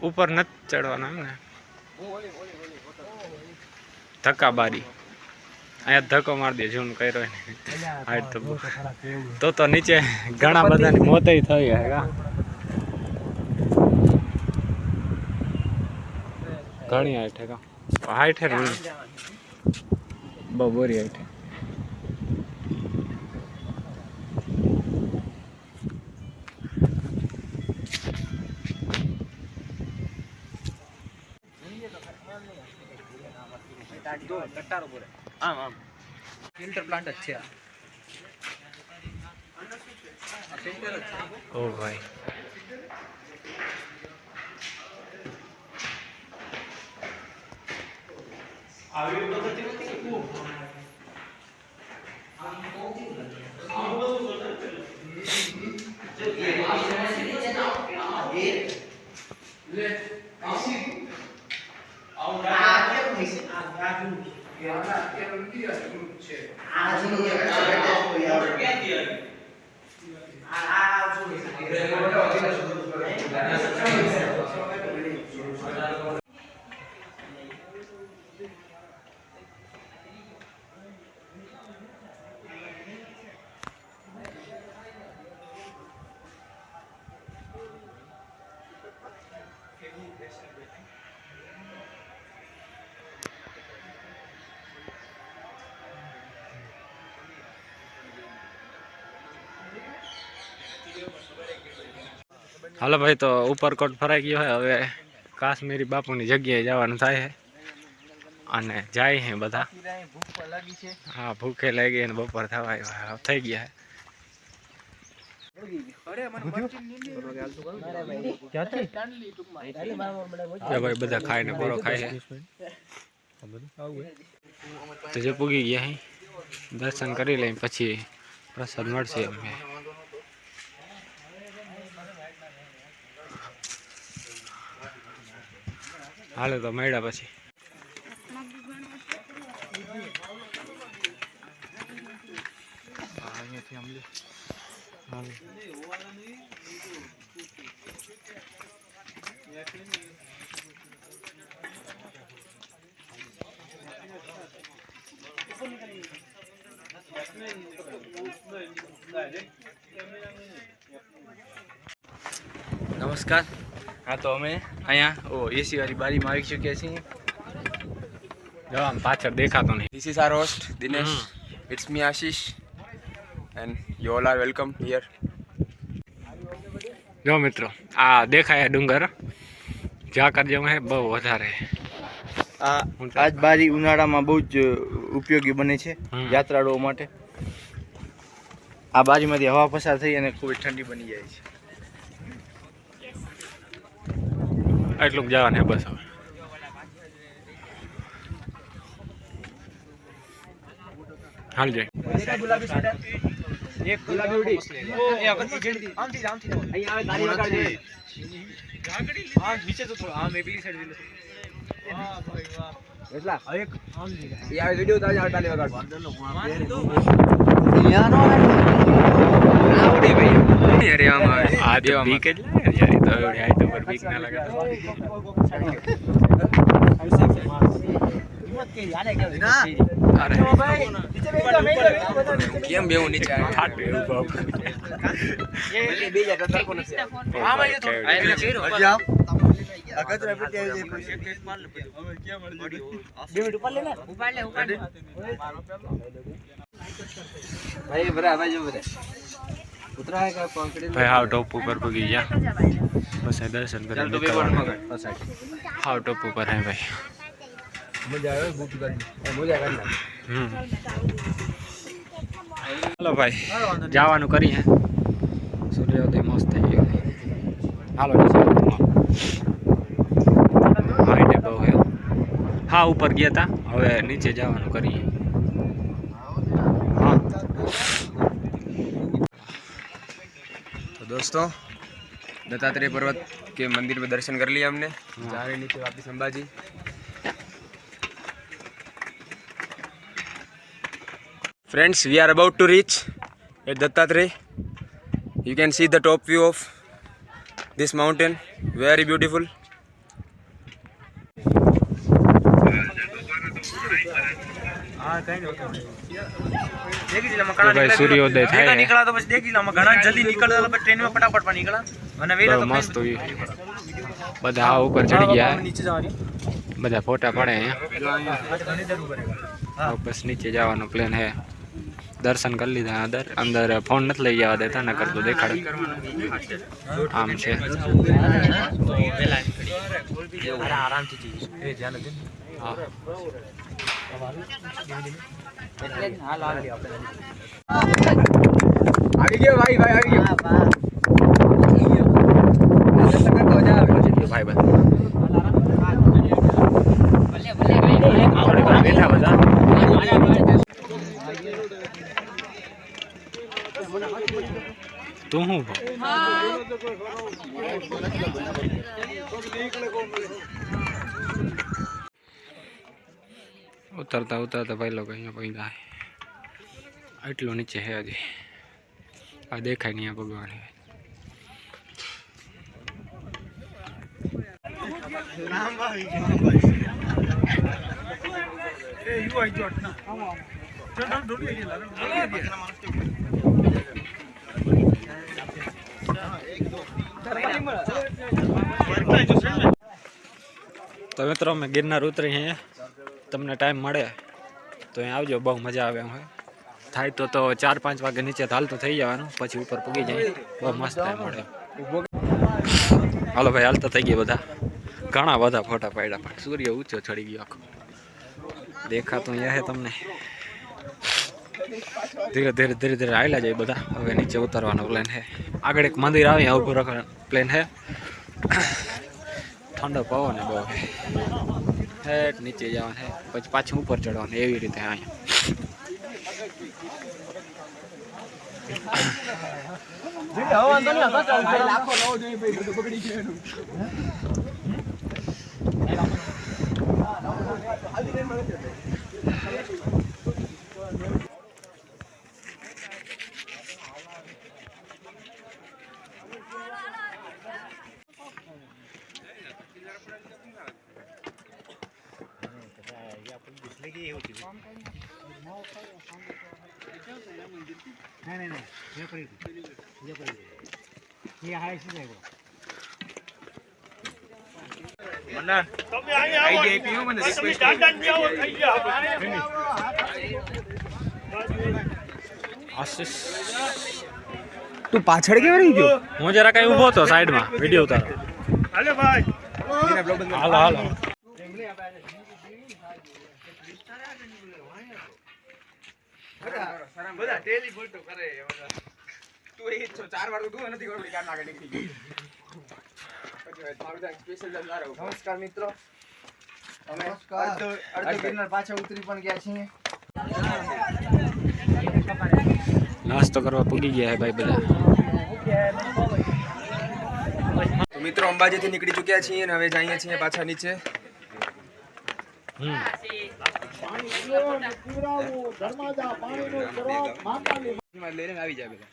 ऊपर न चढ़वाना है ने धक्का बारी अँ धक्को मार दे जून कर्यो हाइट तो नीचे घना बधा मौत थई है घनी हाइट है हाइट है बोरी हाइट है फिल्टर प्लांट अच्छे ओ भाई हालो भाई तो उपरकोट फराई गयो है हवे काश्मीरी बापूनी जग्याए जवानुं थाय है अने जाय है बधा हाँ भूखे लागी ने बपोर थवा थई गया है भाई बधा खाई ने पूरो खाय है तो जो पूगी गया है दर्शन करी ले पछी प्रसाद मळशे अमे हालो तो मेड़ा पछी नमस्कार। हाँ तो अमे अँ एसी वाली बारी में आई चुक्या छीए जो आम पाछळ देखातो नहीं this is our host Dinesh it's me Ashish and you all are welcome here जो मित्रों आ देखाय डूंगर जाकर जो है बहु वधारे आज बारी उनाळा में बहुत ज उपयोगी बने छे यात्राळुओ माटे आ बारी मांथी हवा पसार थई अने खूब ठंडी बनी जाय छे एटलुं जवान है बस हवे हाल जाए एक गुलाबी उड़ी ए अगर जेडी आमथी अहीं आवे तारी वगाडे हां नीचे तो थोड़ा हां मैं भी साइड ले हां भाई वाह એટલા એક આમ દી યાર વિડિયો તાજ હટાલે વગાડ યાનો આવડી ભાઈ અરે આમ आदि बीक ज लागे यार तो एवढी हाइट पर बीक ना लगे हिम्मत के याले के ना अरे भाई नीचे केम बेऊ नीचे फाट बाप ये बीजा डर को નથી हां भाई तो आઈને ચેરો જાવ અગતરા પેટી આવી જાય એક માર લે હવે કે મળી જાય 2 મિનિટ ઉપર લે ને ઉપાડ લે ભાઈ બરા ભાઈ જો બરા उतरा है का पकड़े भाई हाउ टॉप ऊपर पगी गया बस दर्शन कर हाउ टॉप ऊपर है भाई मजा आवे भूख लगी मजा करना हेलो भाई जावानु करी है सूर्योदय मस्त है हालो हाइट बहु है हाँ ऊपर गया था हवे नीचे जावानु करी हाँ दोस्तों दत्तात्रेय पर्वत के मंदिर में दर्शन कर लिया हमने जा रहे नीचे वापस Ambaji Friends, we are about to reach at Dattatreya. You can see the top view of this mountain. Very beautiful. हाँ कहीं नहीं देखी जिला તો मकाना ભાઈ સૂર્યોદય થાય છે. निकला तो बस देखी जिला मकाना जल्दी निकल तो ट्रेन में फटाफट पर निकला वरना वेला તો तो મસ્ત view. બધા આ ઉપર ચડી ગયા नीचे जानी બધા ફોટા પડે અહીંયા घनी देर ऊपर આ બસ નીચે જવાનો પ્લાન હે દર્શન કરી લીધા અંદર ફોન નથી લઈ જવા દેતા નકર તો દેખાડે આમ છે अरे आराम से चीज ए ध्यान दे હા એટલે હાલ હાલ આવી ગયો ભાઈ આવી ગયો. ભાઈ બધા બેઠા બધા તું શું ઉતરતા ઉતરતા ભાઈ લોકો અહીંયા પહોંચ્યા એટલું નીચે છે હજી આ દેખાય નહીં આ ભગવાન તો મિત્રો અમે ગિરનાર ઉતરી અહીંયા તમને ટાઈમ મળે તો અહીં આવજો બહુ મજા આવે એમ હોય થાય તો 4-5 વાગે નીચે હાલતું થઈ જવાનું પછી ઉપર પૂગી જાય બહુ મસ્ત ટાઈમ મળે હાલો ભાઈ હાલતા થઈ ગયા બધા ઘણા બધા ફોટા પાડ્યા પણ સૂર્ય ઊંચો ચડી ગયો આખો દેખાતું અહીંયા હે તમને ધીરે ધીરે ધીરે ધીરે હાલ્યા જાય બધા હવે નીચે ઉતરવાનો પ્લાન છે આગળ એક મંદિર આવે ત્યાં ઊભું રાખવાનો પ્લાન છે ઠંડો પવન બહુ હેઠ નીચે જવાનું છે પછી પાછું ઉપર ચડવાનું એવી રીતે તું પાછળ કેમ રહી ગયો? હું જરા કઈ ઊભો હતો સાઈડમાં વિડીયો ઉતારો હાલો હાલો બધા ટેલી ફોટો કરે તું એ છો 4 વાર તો તું નથી ગોળી કાઢ નાખે નીકળી ગઈ પછી મારું ત્યાં સ્પેશિયલ જમનારો નમસ્કાર મિત્રો અમે અડધો ગિરનાર પાછા ઉતરી પણ ગયા છીએ નાસ્તો કરવા પૂગી ગયા ભાઈ બધા તો મિત્રો અંબાજીથી નીકળી ચૂક્યા છીએ અને હવે જઈએ છીએ પાછા નીચે લઈને આવી જાય બધા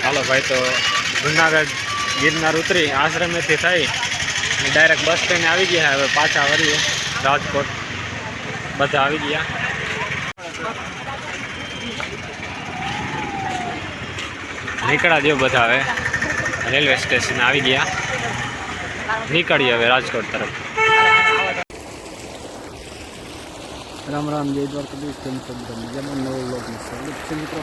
હાલો ભાઈ તો જુનાગઢ ગિરનાર ઉતરી આશ્રમેથી થઈ ડાયરેક્ટ બસ સ્ટેન્ડ આવી ગયા હવે પાછા વળીએ રાજકોટ બધા આવી ગયા નીકળ્યા જેવું બધા હવે રેલવે સ્ટેશન આવી ગયા નીકળીએ હવે રાજકોટ તરફ રામ રામ જય દ્વારકાધીશ કેમ છો બધા મજામાં નવો વ્લોગનું સ્વાગત છે મિત્રો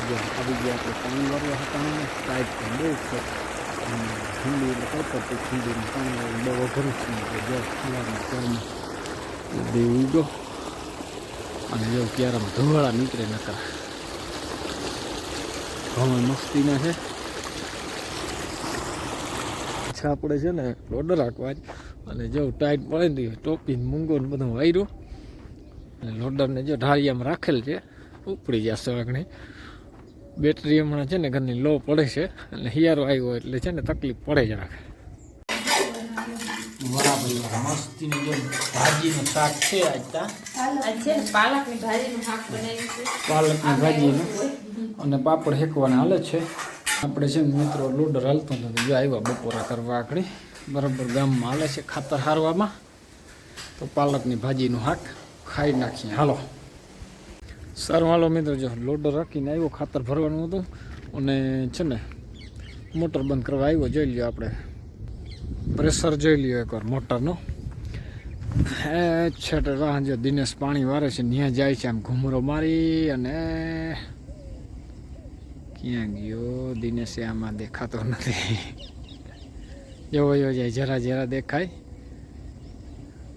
આવી ગયા આપણે પાણી વાળવા હતા ટાઈટ પણ બહુ છે અને ઠંડી એટલે કડકડતી ઠંડીનું પાણી વાળું બહુ અઘરું છે જો સવારમાં પાણી દેવ ઉડો અને જો ક્યારામાં ધોવાળા નીકળે નકર ઘઉં મસ્તીના છે પાછા આપણે છે ને લોડર રાખવા અને જો ટાઈટ પડે ને ટોપી મૂંગો ને બધું વાયરું અને લોડરને જો ઢાળિયામાં રાખેલ છે ઉપડી જશે આગળ. બેટરી હમણાં છે ને ઘરની લો પડે છે અને હિયારો આવ્યો એટલે છે ને તકલીફ પડે જરાક. બરાબર મસ્તીની જો ભાજીનું શાક છે પાલકની ભાજીનું અને પાપડ હેકવાના હાલે છે. આપણે છે ને મિત્રો લોડર હાલતો નથી, જો આવ્યા બપોરા કરવા આગળ બરાબર ગામમાં હાલે છે ખાતર હારવામાં, તો પાલકની ભાજીનું શાક ખાઈ નાખીએ. હાલો સારું હાલો મિત્રો, જો લોડર રાખીને આવ્યો, ખાતર ભરવાનું હતું અને છે ને મોટર બંધ કરવા આવ્યો. જોઈ લ્યો આપણે પ્રેશર જોઈ લ્યો એકવાર મોટરનો. છેટે રાહ જો દિનેશ પાણી વારે છે, ત્યાં જાય છે આમ ઘૂમરો મારી. અને ક્યાં ગયો દિનેશ? આમાં દેખાતો નથી. એવો જાય જરા જરા દેખાય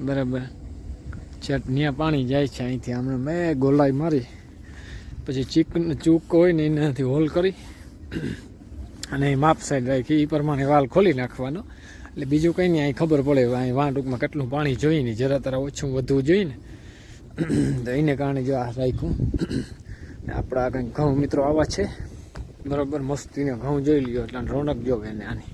બરાબર. છેટ ત્યાં પાણી જાય છે અહીંથી. હમણાં મેં ગોલાઈ મારી, પછી ચૂક હોય ને એનાથી હોલ કરી અને એ માપ સાઈડ રાખી એ પ્રમાણે વાલ ખોલી નાખવાનો. એટલે બીજું કંઈ નહીં, અહીં ખબર પડે અહીં વાં ટૂંકમાં કેટલું પાણી જોઈએ ને, જરા તરા ઓછું વધવું જોઈએ ને, તો એને કારણે જો આ રાખ્યું. આપણા કંઈક ઘઉં મિત્રો આવા છે બરાબર, મસ્તીને ઘઉં જોઈ લ્યો એટલે રોનક જોવે એને આની.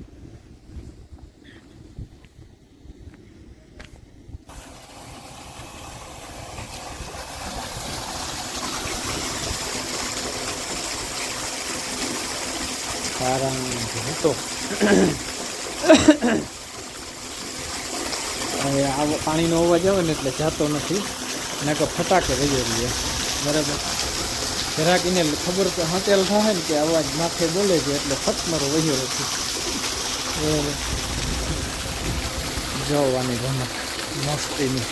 હતો હવે આવો પાણીનો અવાજ આવે ને એટલે જાતો નથી, ને કે ફટાકે વહી રહીએ બરાબર. જરાક એને ખબર હંટેલ થાય ને કે અવાજ માથે બોલે છે એટલે ફટમરો વહ્યો નથી બરાબર. જોવાની રમત મસ્તીની.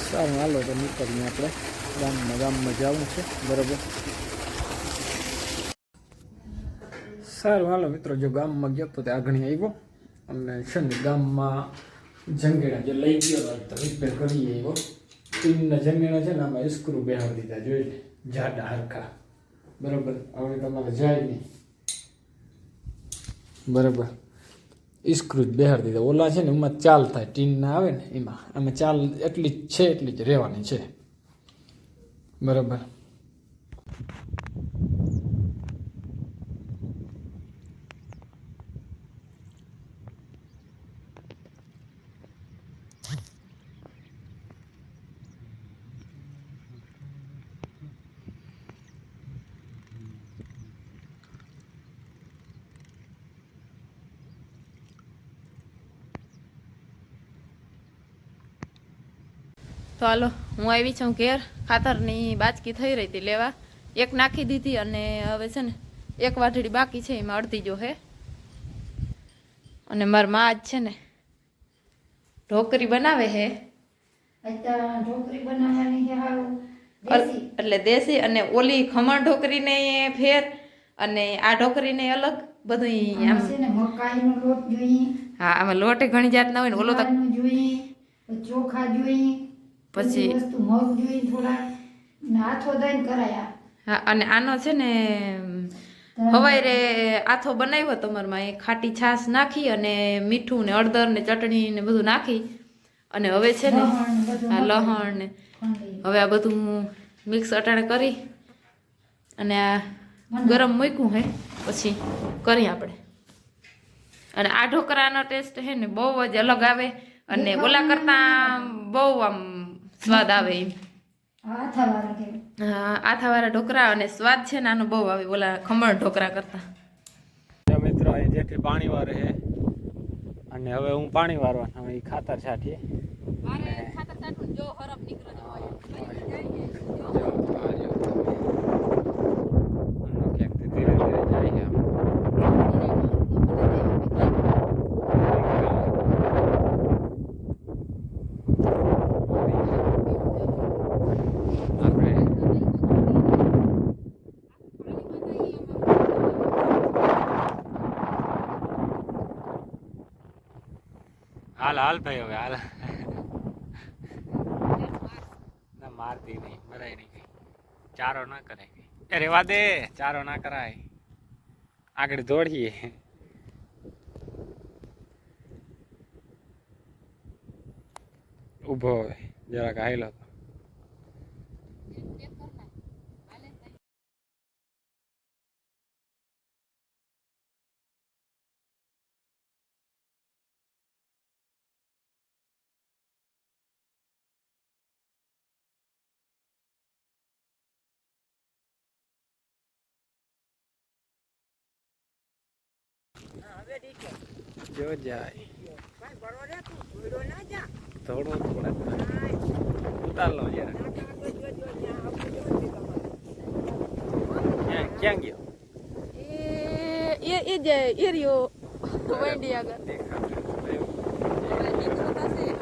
સારું હાલો તો નીકળીએ આપણે ગામમાં જવું છે બરાબર. સારું હાલો મિત્રો, જો ગામમાં ગયો તો તે આગળ આવ્યો અને છે ને ગામમાં જંગેણા જે લઈ ગયો તો રિપેર કરી આવ્યો. ટીમના જંગેણા છે ને આમાં સ્ક્રૂ બેહાડી દીધા, જોઈ લે જાડા હરખા બરાબર. હવે તમારે જાય નહીં બરાબર, સ્ક્રૂ જ બેહાડી દીધા. ઓલા છે ને એમાં ચાલ થાય, ટીનના આવે ને એમાં, આમાં ચાલ એટલી જ છે એટલી જ રહેવાની છે બરાબર. તો હાલો હું આવી છું ઘેર. ખાતરની બાચકી થઈ રહી હતી લેવા, એક નાખી દીધી અને હવે છે ને એક વાટડી બાકી છે, એમાં અડધી જો હે. અને મારી મા જ છે ને ઢોકરી બનાવે હે, ઢોકરી બનાવવાની છે એટલે દેશી, અને ઓલી ખમણ ઢોકરીને ફેર અને આ ઢોકરીને અલગ બધું. આમ છે ને મકાઈનો લોટ જોઈએ, હા આમાં લોટ ઘણી જાતના હોય ને, ઓલો તો જોઈએ, ચોખા જોઈએ, પછી વસ્તુ મગ જોઈએ થોડા, આથો દઈને કરાયા. હા અને આનો છે ને હવાઈ રે આથો બનાવ્યો તમારમાં, એ ખાટી છાશ નાખી અને મીઠું ને હળદર ને ચટણી ને બધું નાખી અને હવે છે ને આ લહણ ને હવે આ બધું મિક્સ અટાણે કરી અને આ ગરમ મૂક્યું હે, પછી કરી આપણે. અને આ ઢોકરાનો ટેસ્ટ હે ને બહુ જ અલગ આવે અને ઓલા કરતા બહુ આમ સ્વાદ આવે એમ. આથાવાળા ઢોકરા અને સ્વાદ છે ને આનો બહુ આવે ઓલા ખમણ ઢોકરા કરતા. મિત્રો અહીં જેટલી પાણી વારે છે અને હવે હું પાણી વારવાનું, હવે ખાતર છાંટીએ. હાલ હાલ ભાઈ હવે હાલ. ના મારતી નહીં, મરાય નહીં કઈ, ચારો ના કરાય કઈ. એ રેવા દે, ચારો ના કરાય, આગળ દોડીએ. ઊભો હોય જરાક હાઈલો તો જો જાય થોડો થોડા ઉતાર લો યાર ક્યાં ગયો એ જે એરિયો વંડી આગળ દેખાતો નીકળતા છે